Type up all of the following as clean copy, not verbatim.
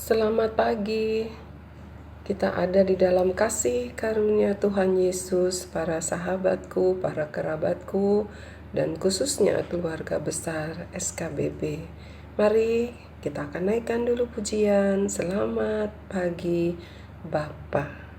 Selamat pagi. Kita ada di dalam kasih karunia Tuhan Yesus, para sahabatku, para kerabatku, dan khususnya keluarga besar SKBB. Mari kita akan naikkan dulu pujian. Selamat pagi, Bapa.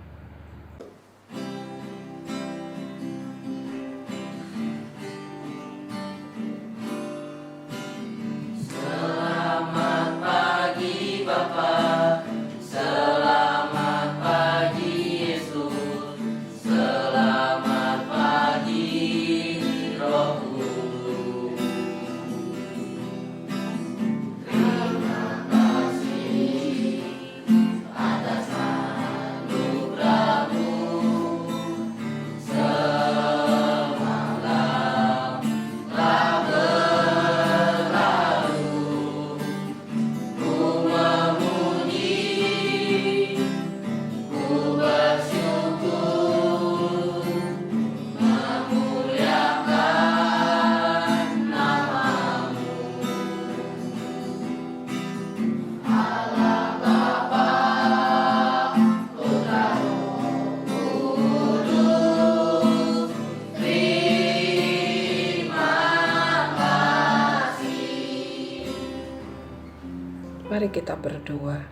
Mari kita berdoa.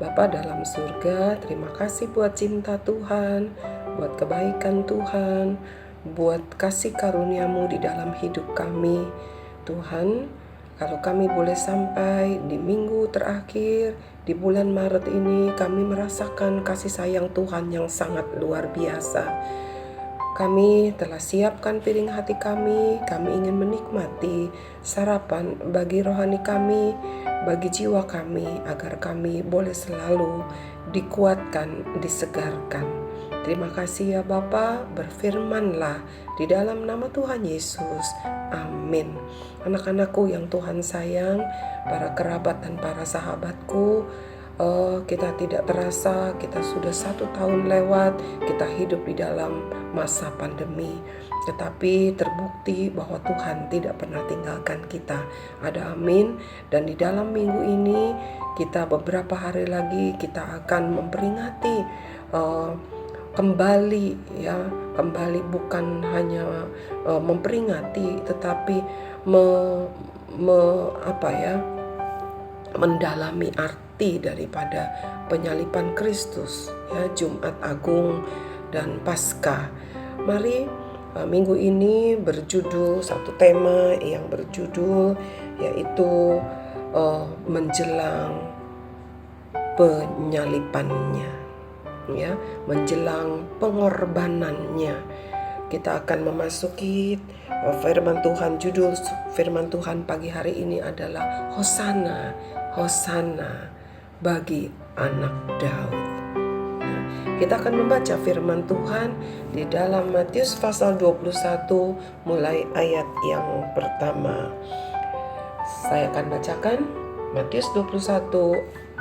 Bapa dalam surga, terima kasih buat cinta Tuhan, buat kebaikan Tuhan, buat kasih karuniamu di dalam hidup kami. Tuhan, kalau kami boleh sampai di minggu terakhir, di bulan Maret ini, kami merasakan kasih sayang Tuhan yang sangat luar biasa. Kami telah siapkan piring hati kami ingin menikmati sarapan bagi rohani kami, bagi jiwa kami, agar kami boleh selalu dikuatkan, disegarkan. Terima kasih ya Bapa, berfirmanlah di dalam nama Tuhan Yesus. Amin. Anak-anakku yang Tuhan sayang, para kerabat dan para sahabatku, kita tidak terasa kita sudah 1 tahun lewat, kita hidup di dalam masa pandemi, tetapi terbukti bahwa Tuhan tidak pernah tinggalkan kita. Ada amin. Dan di dalam minggu ini kita beberapa hari lagi kita akan memperingati kembali bukan hanya memperingati, tetapi mendalami arti daripada penyaliban Kristus, ya, Jumat Agung dan Paskah. Mari minggu ini berjudul satu tema yang berjudul yaitu menjelang penyalibannya, ya, menjelang pengorbanannya. Kita akan memasuki firman Tuhan. Judul firman Tuhan pagi hari ini adalah Hosana, Hosana bagi anak Daud. Kita akan membaca firman Tuhan di dalam Matius pasal 21 mulai ayat yang pertama. Saya akan bacakan Matius 21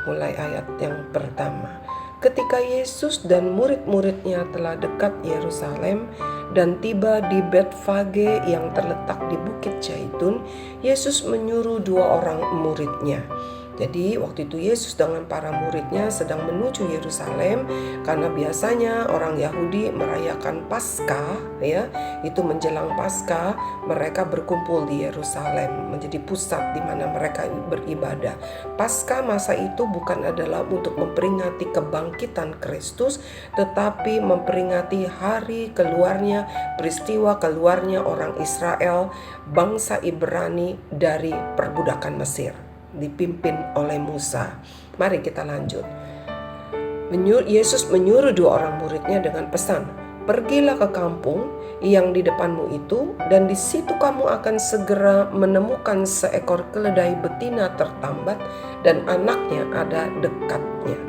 mulai ayat yang pertama. Ketika Yesus dan murid-muridnya telah dekat Yerusalem dan tiba di Betfage yang terletak di Bukit Zaitun, Yesus menyuruh 2 orang muridnya. Jadi waktu itu Yesus dengan para muridnya sedang menuju Yerusalem, karena biasanya orang Yahudi merayakan Paskah, ya, itu menjelang Paskah mereka berkumpul di Yerusalem menjadi pusat di mana mereka beribadah. Paskah masa itu bukan adalah untuk memperingati kebangkitan Kristus, tetapi memperingati hari keluarnya, peristiwa keluarnya orang Israel, bangsa Ibrani dari perbudakan Mesir, dipimpin oleh Musa. Mari kita lanjut. Yesus menyuruh 2 orang muridnya dengan pesan, "Pergilah ke kampung yang di depanmu itu, dan di situ kamu akan segera menemukan seekor keledai betina tertambat dan anaknya ada dekatnya.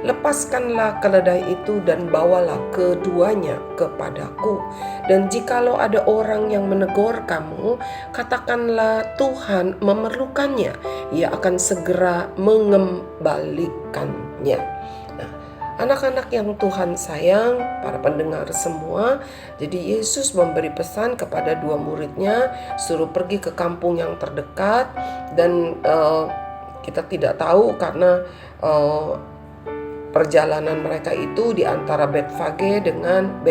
Lepaskanlah keledai itu dan bawalah keduanya kepadaku. Dan jikalau ada orang yang menegur kamu, katakanlah Tuhan memerlukannya, ia akan segera mengembalikannya." Nah, anak-anak yang Tuhan sayang, para pendengar semua, jadi Yesus memberi pesan kepada 2 muridnya, suruh pergi ke kampung yang terdekat dan Kita tidak tahu karena perjalanan mereka itu di antara Betfage dengan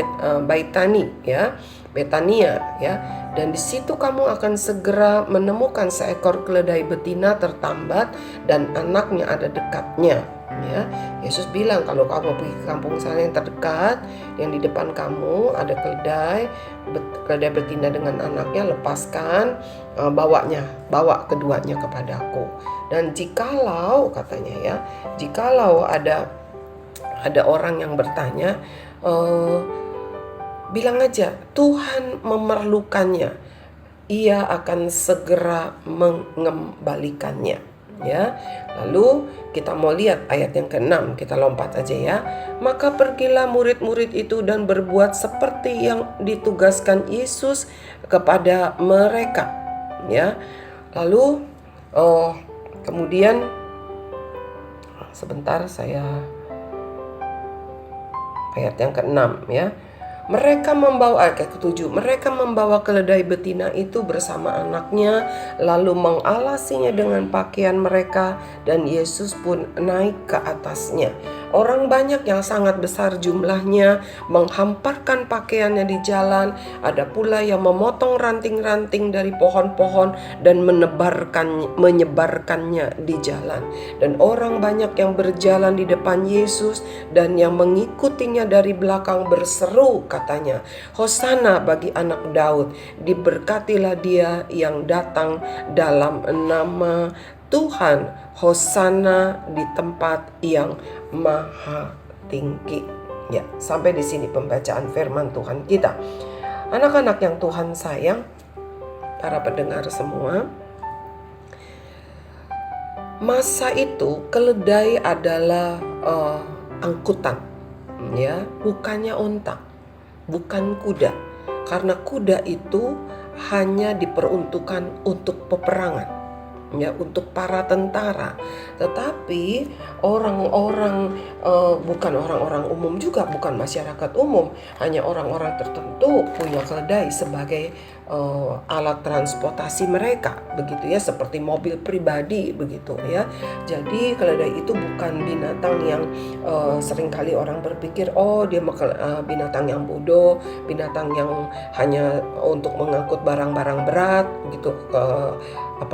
Betania ya. Dan di situ kamu akan segera menemukan seekor keledai betina tertambat dan anaknya ada dekatnya. Ya, Yesus bilang kalau kamu pergi ke kampung sana yang terdekat, yang di depan kamu ada keledai betina dengan anaknya, lepaskan, bawa keduanya kepadaku. Dan jikalau katanya ya, jikalau ada orang yang bertanya, bilang aja Tuhan memerlukannya, ia akan segera mengembalikannya. Ya, lalu kita mau lihat ayat yang ke-6, kita lompat aja ya. Maka pergilah murid-murid itu dan berbuat seperti yang ditugaskan Yesus kepada mereka. Ya, lalu kemudian sebentar saya ayat yang ke-6 ya. Mereka membawa ayat ke-7, mereka membawa keledai betina itu bersama anaknya, lalu mengalasinya dengan pakaian mereka, dan Yesus pun naik ke atasnya. Orang banyak yang sangat besar jumlahnya menghamparkan pakaiannya di jalan. Ada pula yang memotong ranting-ranting dari pohon-pohon dan menyebarkannya di jalan. Dan orang banyak yang berjalan di depan Yesus dan yang mengikutinya dari belakang berseru, katanya, Hosana bagi anak Daud, diberkatilah dia yang datang dalam nama Tuhan, Hosana di tempat yang maha tinggi. Ya, sampai di sini pembacaan firman Tuhan kita. Anak-anak yang Tuhan sayang, para pendengar semua, masa itu keledai adalah angkutan, ya, bukannya unta, bukan kuda. Karena kuda itu hanya diperuntukkan untuk peperangan, ya, untuk para tentara. Tetapi orang-orang bukan orang-orang umum juga, bukan masyarakat umum, hanya orang-orang tertentu punya keledai sebagai alat transportasi mereka, begitu ya, seperti mobil pribadi begitu ya. Jadi keledai itu bukan binatang yang seringkali orang berpikir dia binatang yang bodoh, binatang yang hanya untuk mengangkut barang-barang berat begitu,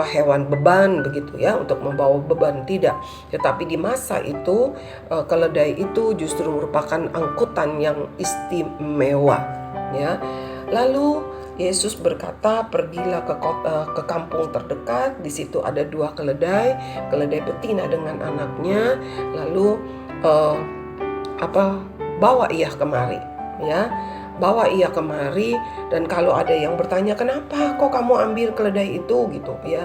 hewan beban begitu ya, untuk membawa beban. Tidak. Tetapi di masa itu keledai itu justru merupakan angkutan yang istimewa ya. Lalu Yesus berkata, pergilah ke kampung terdekat. Di situ ada 2 keledai betina dengan anaknya. Lalu bawa ia kemari ya. Bawa ia kemari, dan kalau ada yang bertanya, kenapa kok kamu ambil keledai itu gitu ya,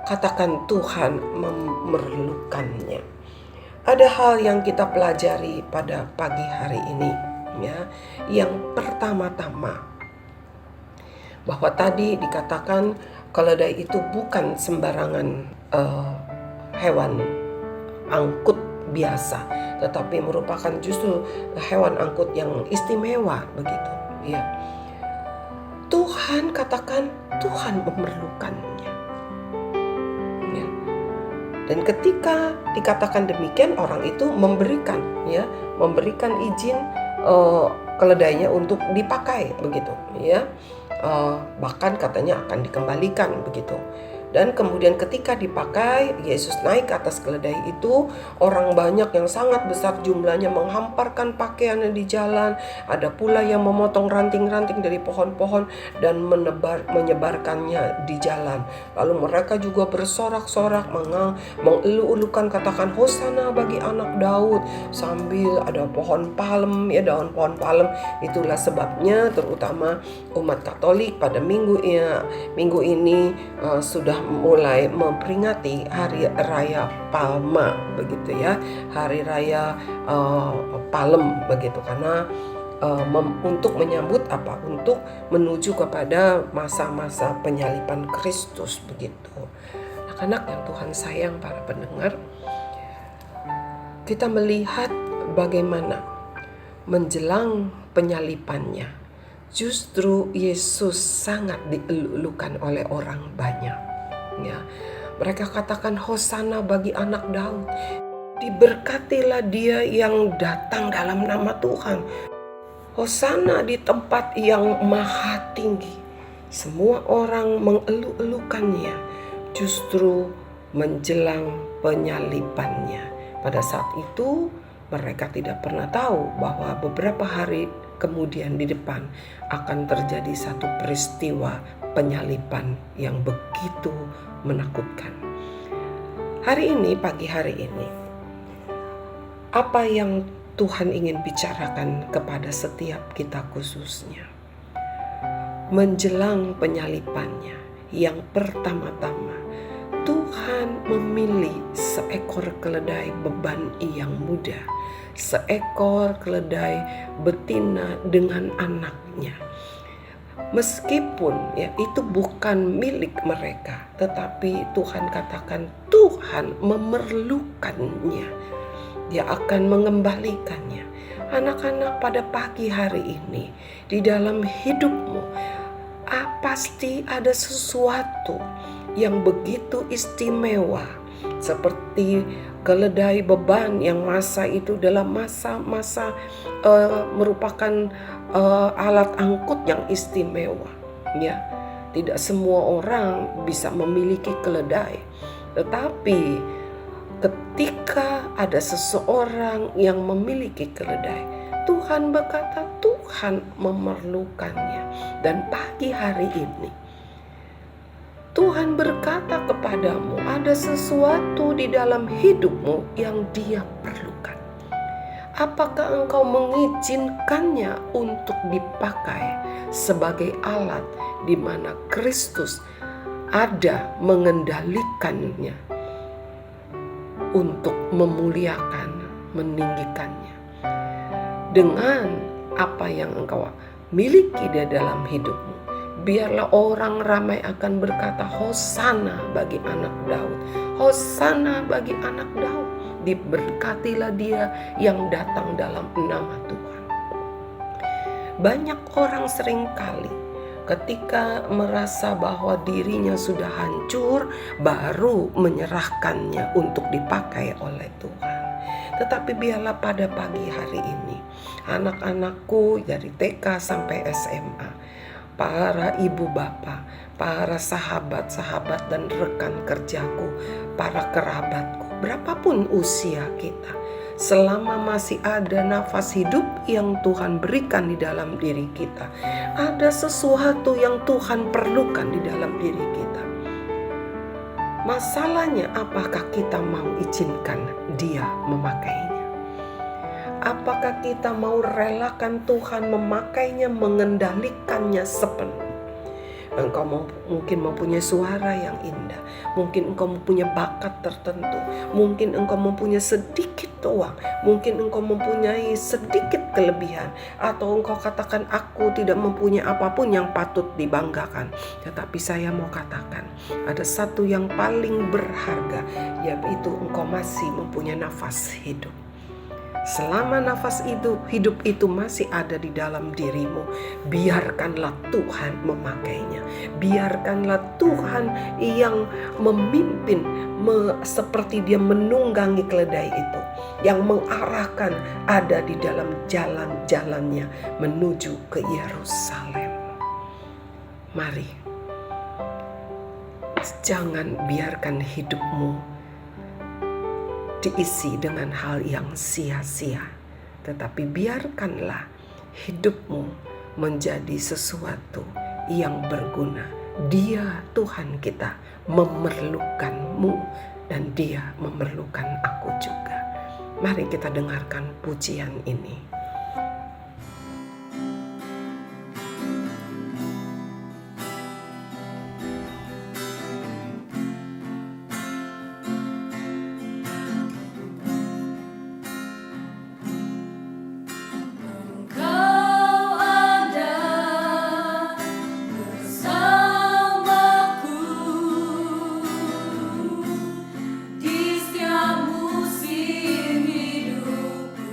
katakan Tuhan memerlukannya. Ada hal yang kita pelajari pada pagi hari ini ya. Yang pertama-tama, bahwa tadi dikatakan keledai itu bukan sembarangan hewan angkut biasa, tetapi merupakan justru hewan angkut yang istimewa begitu ya. Tuhan katakan Tuhan memerlukannya ya. Dan ketika dikatakan demikian, orang itu memberikan izin keledainya untuk dipakai begitu ya. Bahkan katanya akan dikembalikan begitu. Dan kemudian ketika dipakai, Yesus naik ke atas keledai itu. Orang banyak yang sangat besar jumlahnya menghamparkan pakaiannya di jalan. Ada pula yang memotong ranting-ranting dari pohon-pohon dan menyebarkannya di jalan. Lalu mereka juga bersorak-sorak, mengelu-elukan, katakan Hosana bagi anak Daud, sambil ada pohon palem ya, daun pohon palem. Itulah sebabnya terutama umat Katolik pada minggu ini sudah mulai memperingati hari raya Palma begitu ya, hari raya Palem begitu, karena untuk menyambut untuk menuju kepada masa-masa penyaliban Kristus begitu. Anak-anak yang Tuhan sayang, para pendengar, kita melihat bagaimana menjelang penyalibannya justru Yesus sangat dielu-elukan oleh orang banyak ya. Mereka katakan hosana bagi anak Daud. Diberkatilah dia yang datang dalam nama Tuhan. Hosana di tempat yang maha tinggi. Semua orang mengeluh-elukannya justru menjelang penyalibannya. Pada saat itu mereka tidak pernah tahu bahwa beberapa hari kemudian di depan akan terjadi satu peristiwa penyaliban yang begitu menakutkan. Hari ini, pagi hari ini, apa yang Tuhan ingin bicarakan kepada setiap kita khususnya? Menjelang penyalibannya, yang pertama-tama Tuhan memilih seekor keledai beban yang muda, seekor keledai betina dengan anaknya. Meskipun itu bukan milik mereka, tetapi Tuhan katakan Tuhan memerlukannya. Dia akan mengembalikannya. Anak-anak, pada pagi hari ini di dalam hidupmu pasti ada sesuatu yang begitu istimewa, seperti keledai beban yang masa itu dalam masa-masa merupakan alat angkut yang istimewa. Ya, tidak semua orang bisa memiliki keledai, tetapi ketika ada seseorang yang memiliki keledai, Tuhan berkata Tuhan memerlukannya. Dan pagi hari ini Tuhan berkata kepadamu, ada sesuatu di dalam hidupmu yang Dia perlukan. Apakah engkau mengizinkannya untuk dipakai sebagai alat di mana Kristus ada mengendalikannya untuk memuliakan, meninggikannya? Dengan apa yang engkau miliki di dalam hidupmu, biarlah orang ramai akan berkata hosana bagi anak Daud, hosana bagi anak Daud. Diberkatilah dia yang datang dalam nama Tuhan. Banyak orang seringkali ketika merasa bahwa dirinya sudah hancur, baru menyerahkannya untuk dipakai oleh Tuhan. Tetapi biarlah pada pagi hari ini, anak-anakku dari TK sampai SMA, para ibu bapak, para sahabat-sahabat dan rekan kerjaku, para kerabatku, berapapun usia kita, selama masih ada nafas hidup yang Tuhan berikan di dalam diri kita, ada sesuatu yang Tuhan perlukan di dalam diri kita. Masalahnya, apakah kita mau izinkan Dia memakainya? Apakah kita mau relakan Tuhan memakainya, mengendalikannya sepenuhnya? Engkau mungkin mempunyai suara yang indah, mungkin engkau mempunyai bakat tertentu, mungkin engkau mempunyai sedikit uang, mungkin engkau mempunyai sedikit kelebihan, atau engkau katakan aku tidak mempunyai apapun yang patut dibanggakan. Tetapi saya mau katakan ada satu yang paling berharga, yaitu engkau masih mempunyai nafas hidup. Selama nafas hidup itu masih ada di dalam dirimu, biarkanlah Tuhan memakainya. Biarkanlah Tuhan yang memimpin, seperti Dia menunggangi keledai itu, yang mengarahkan ada di dalam jalan-jalannya menuju ke Yerusalem. Mari, jangan biarkan hidupmu diisi dengan hal yang sia-sia, tetapi biarkanlah hidupmu menjadi sesuatu yang berguna. Dia, Tuhan kita, memerlukanmu dan Dia memerlukan aku juga. Mari kita dengarkan pujian ini. Di setiap musim hidupku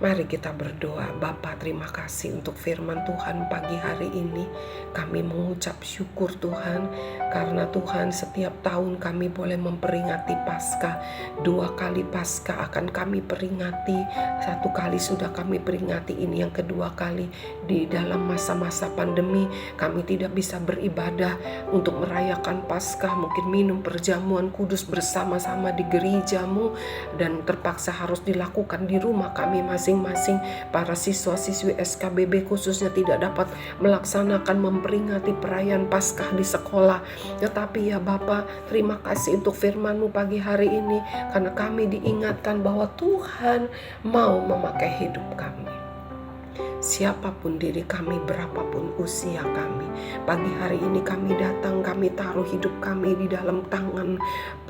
Mari kita berdoa. Bapa, terima kasih untuk firman Tuhan pagi hari ini. Kami mengucap syukur Tuhan, karena Tuhan setiap tahun kami boleh memperingati Paskah. 2 kali Paskah akan kami peringati. 1 kali sudah kami peringati, ini yang kedua kali. Di dalam masa-masa pandemi kami tidak bisa beribadah untuk merayakan Paskah, mungkin minum perjamuan kudus bersama-sama di gerejamu, dan terpaksa harus dilakukan di rumah kami masing-masing. Para siswa-siswi SKBB khususnya tidak dapat melaksanakan memperingati perayaan Paskah di sekolah. Tetapi ya Bapa, terima kasih untuk firman-Mu pagi hari ini, karena kami diingatkan bahwa Tuhan mau memakai hidup kami. Siapapun diri kami, berapapun usia kami, pagi hari ini kami datang, kami taruh hidup kami di dalam tangan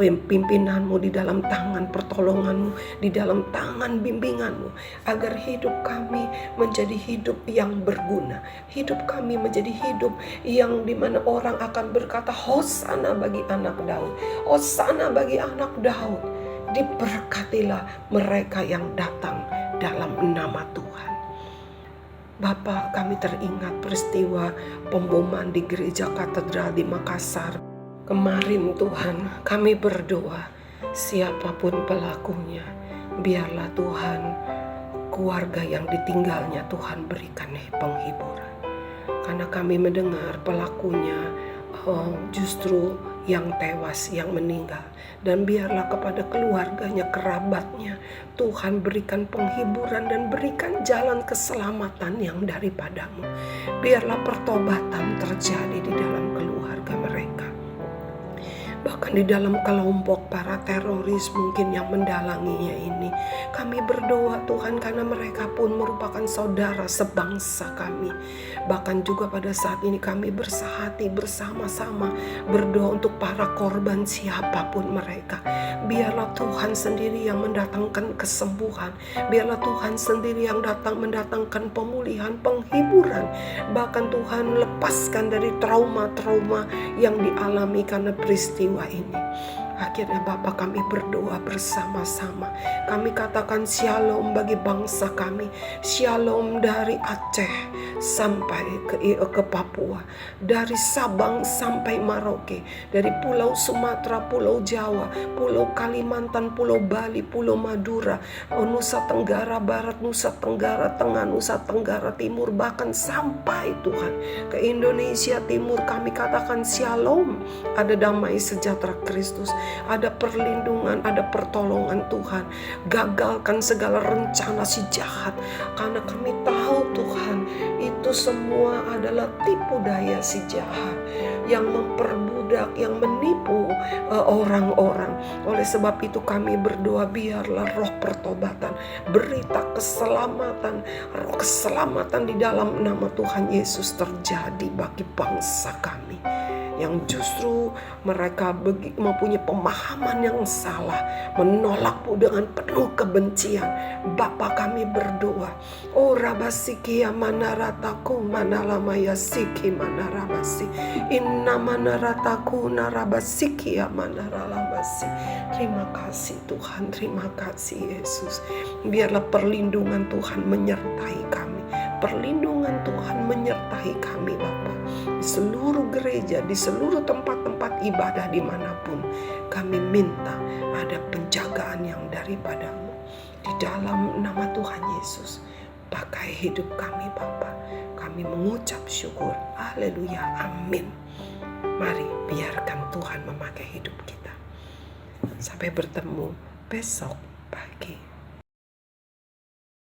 pimpinan-Mu, di dalam tangan pertolongan-Mu, di dalam tangan bimbingan-Mu, agar hidup kami menjadi hidup yang berguna. Hidup kami menjadi hidup yang dimana orang akan berkata, Hosana bagi anak Daud, Hosana bagi anak Daud. Diberkatilah mereka yang datang dalam nama Tuhan. Bapa, kami teringat peristiwa pemboman di gereja katedral di Makassar kemarin. Tuhan, kami berdoa, siapapun pelakunya, biarlah Tuhan keluarga yang ditinggalnya Tuhan berikan penghiburan. Karena kami mendengar pelakunya justru yang tewas, yang meninggal. Dan biarlah kepada keluarganya, kerabatnya, Tuhan berikan penghiburan dan berikan jalan keselamatan yang daripada-Mu. Biarlah pertobatan terjadi di dalam keluarga mereka. Bahkan di dalam kelompok para teroris mungkin yang mendalanginya ini, kami berdoa Tuhan, karena mereka pun merupakan saudara sebangsa kami. Bahkan juga pada saat ini kami bersahati bersama-sama berdoa untuk para korban siapapun mereka. Biarlah Tuhan sendiri yang mendatangkan kesembuhan. Biarlah Tuhan sendiri yang mendatangkan pemulihan, penghiburan. Bahkan Tuhan lepaskan dari trauma-trauma yang dialami karena peristiwa ini. Akhirnya Bapa, kami berdoa bersama-sama. Kami katakan shalom bagi bangsa kami. Shalom dari Aceh sampai ke Papua, dari Sabang sampai Merauke, dari Pulau Sumatera, Pulau Jawa, Pulau Kalimantan, Pulau Bali, Pulau Madura, Nusa Tenggara Barat, Nusa Tenggara Tengah, Nusa Tenggara Timur, bahkan sampai Tuhan ke Indonesia Timur. Kami katakan shalom. Ada damai sejahtera Kristus, ada perlindungan, ada pertolongan Tuhan. Gagalkan segala rencana si jahat, karena kami tahu Tuhan, itu semua adalah tipu daya si jahat yang memperbudak, yang menipu orang-orang. Oleh sebab itu kami berdoa, biarlah roh pertobatan, berita keselamatan, roh keselamatan di dalam nama Tuhan Yesus terjadi bagi bangsa kami, yang justru mereka mempunyai pemahaman yang salah, menolakmu dengan penuh kebencian. Bapa, kami berdoa, oh rabasiki ya manarataku manalamaya siki manarabasi, inna manarataku narabasiki ya manaralamasi. Terima kasih Tuhan, terima kasih Yesus. Biarlah perlindungan Tuhan menyertai kami, perlindungan Tuhan menyertai kami Bapa, di seluruh gereja, di seluruh tempat-tempat ibadah dimanapun. Kami minta ada penjagaan yang daripada-Mu. Di dalam nama Tuhan Yesus, pakai hidup kami Bapa. Kami mengucap syukur. Haleluya, amin. Mari biarkan Tuhan memakai hidup kita. Sampai bertemu besok pagi.